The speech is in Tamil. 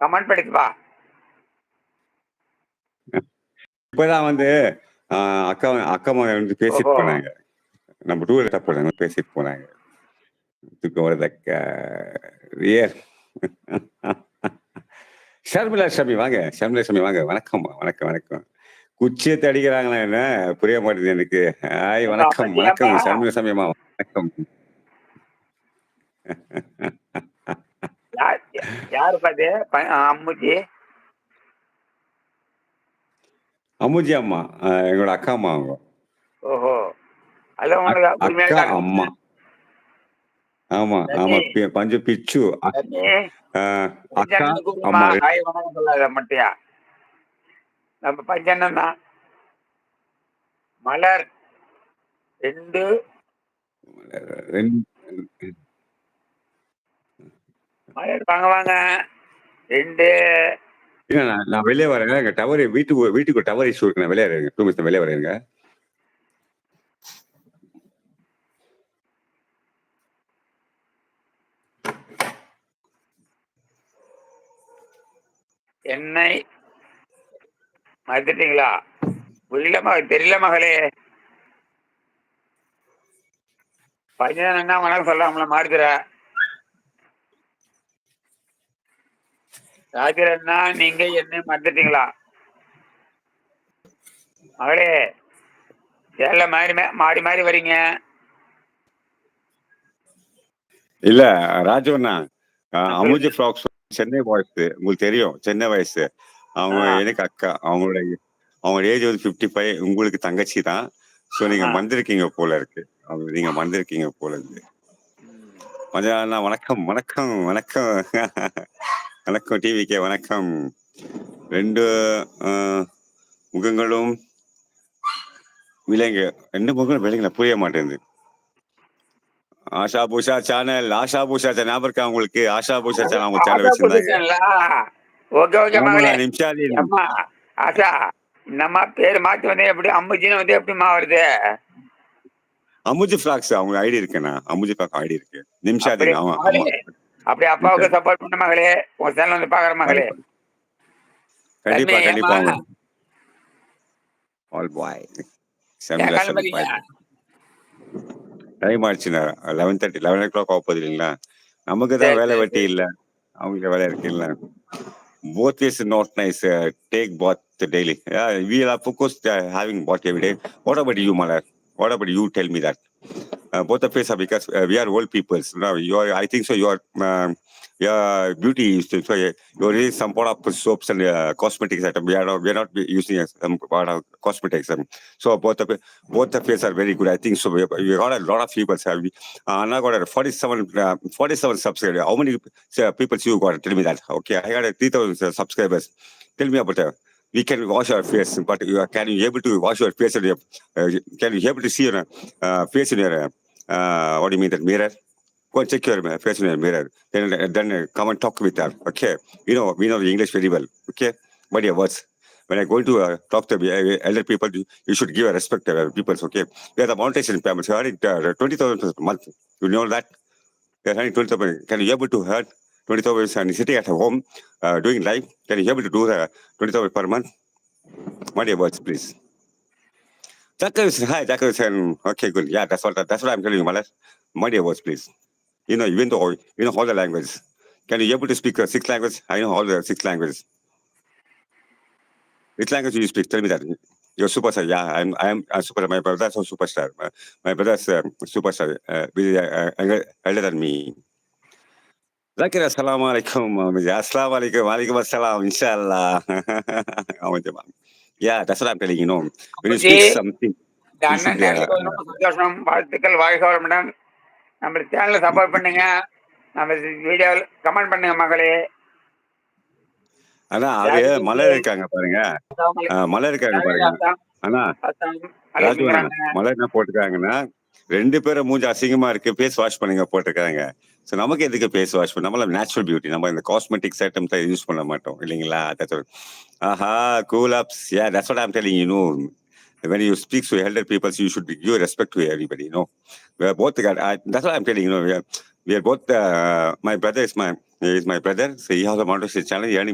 கமெண்ட் படிப்பா. இப்பதான் வந்து அக்கா அக்கா மகன் வந்து பேசிட்டு ஓஹோ. போனாங்க. நம்ம டூர் போனாங்க பேசிட்டு போனாங்க. ஷர்மிளா ஷமி வாங்க, ஷர்மிளா ஷமி வாங்க. வணக்கம் வணக்கம் வணக்கம். குச்சியத்தை அடிக்கிறாங்களா என்ன புரிய மாட்டேங்குது எனக்கு. ஹாய் வணக்கம் வணக்கம் ஷர்மிளா ஷமிமா வணக்கம். யாரு பாத்து அம்முஜி? அம்முஜி அம்மா எங்களோட அக்கா அம்மா அவங்க. ஓஹோ. அல்ல உங்களுக்கு அக்கா அம்மா. ஆமா ஆமா கொஞ்சம் பிச்சு அக்கா அம்மா. ஹாய் வணக்கம் சொல்லாத மட்டியா. நம்ம பஞ்சண்ணன் தான். மலர் 2 மலர் வாங்க வாங்க 2. நான் வெளியே வரேங்க. எங்க டவர் வீட்டுக்கு டவர் இஷ்யூ இருக்கு. நான் வெளியே வரேங்க. 2 மினிட்ஸ் வெளியே வரேங்க. என்னை மறந்துட்டீங்களா? தெரியல மகளே. பஞ்சண்ணா வணக்கம் சொல்ல நம்மள மாறுதுற. ராஜரண்ணா நீங்க என்ன மறந்துட்டீங்களா? மகளே எல்லாம் மாறி மாறி வரீங்க. இல்ல ராஜவண்ணா அமுஜி ஃப்ராக்ஸ் சென்னை வாய்ஸ் உங்களுக்கு தெரியும். சென்னை வாய்ஸ் அவங்க எனக்கு அக்கா. அவங்க ஏஜ் வந்து 55. உங்களுக்கு தங்கச்சி தான். ஸோ நீங்க மறந்துருக்கீங்க போல இருக்கு. நீங்க மறந்துருக்கீங்க போல இருக்கு. மஞ்சள் வணக்கம் வணக்கம் வணக்கம் வணக்கம் டிவிக்கே வணக்கம். 2 முகங்களும் விலைங்க. 2 முகங்களும் விலைங்களா புரிய மாட்டேங்குது. ஆஷா பூஷா சேனல் ஞாபகம் இருக்கா உங்களுக்கு? ஆஷா பூஷா சேனல் அவங்க சேனல் வச்சிருந்தாங்க. ஆஷா நம்ம பேர் மாத்தி வந்தே எப்படி அம்முஜின்னு வந்து எப்படிமா வருது? அமுஜி ஃபிளாக்ஸ் அவங்க ஐடி இருக்குண்ணா. அமுஜி ஃபிளாக்ஸ் ஐடி இருக்கு. நிமிஷாதி. அப்படி அப்பாவுக்கு சப்போர்ட் பண்ண மகளே. உங்க சேனல் வந்து பாக்குற மகளே. கண்டிப்பா கண்டிப்பா. ஆல் பாய். டைம் ஆச்சுண்ணா. 11:30 11 o'clock ஆகுது இல்லைங்களா? நமக்கு தான் வேலை வெட்டி இல்லை. அவங்களுக்கு வேலை இருக்கு இல்லை. Both is not nice. Take bath daily. Yeah, we are focused having bath every day. What about you, Malar? What about you? Tell me that. Both of us are because we are old people. Now I think so. Your beauty is so you're using some part of soaps and cosmetics item. We are not using some part of cosmetics. So both of us are very good. I think so. We got a lot of people. I got 47 subscribers. How many people you got? Tell me that. Okay, I got 3,000 subscribers. Tell me about that. We can wash our face, but can you able to wash your face? Can you able to see your face in your what do you mean, that mirror? Go and check your face in your mirror. Then come and talk with her. Okay, we know the English very well. Okay, but your words. When I go to talk to elder people, you should give a respect to people. Okay, we are the monetization payments. You earning 20,000 per month. You know that? You are earning 20,000. Can you able to earn 20,000 and sitting at home doing live? Can you able to do 20,000 per month? What are your words, please? Hi, Jackson. Okay, good. Yeah, that's what I'm telling you, Malas. What are your words, please? Even though you know all the languages. Can you able to speak 6 languages? I know all the 6 languages. Which language do you speak? Tell me that. You're superstar. Yeah, I am a superstar. My brother's a superstar. My brother's a superstar. Elder than me. Zakir, assalamu alaikum. Assalamu alaikum. Walaikum assalam. Inshallah. Yeah, that's what I'm telling you. When you speak something. சந்தோஷம். வாழ்த்துக்கள். வாழ்க வளமுடன். நம்ம சேனலை சப்போர்ட் பண்ணுங்க. நம்ம வீடியோ கமெண்ட் பண்ணுங்க மகளே. ஆனா அது மலர் இருக்காங்க பாருங்க. மலர் இருக்காங்க பாருங்க. ஆனா மலர் என்ன போட்டுருக்காங்கன்னா 2 பேரும் மூஞ்சி அசிங்கமா இருக்கு, ஃபேஸ் வாஷ் பண்ணுங்க போட்டிருக்காங்க. ஸோ நமக்கு எதுக்கு ஃபேஸ் வாஷ் பண்ண? நம்மள நேச்சுரல் பியூட்டி. நம்ம இந்த காஸ்மெட்டிக்ஸ் ஐட்டம் தான் யூஸ் பண்ண மாட்டோம் இல்லைங்களா? ஆஹா, cool apps. Yeah, that's what I'm telling you. When you speak to elder people, you should give respect to everybody. We are both. That's what I'm telling you. We are both. My brother is my brother. So he has a monetary channel.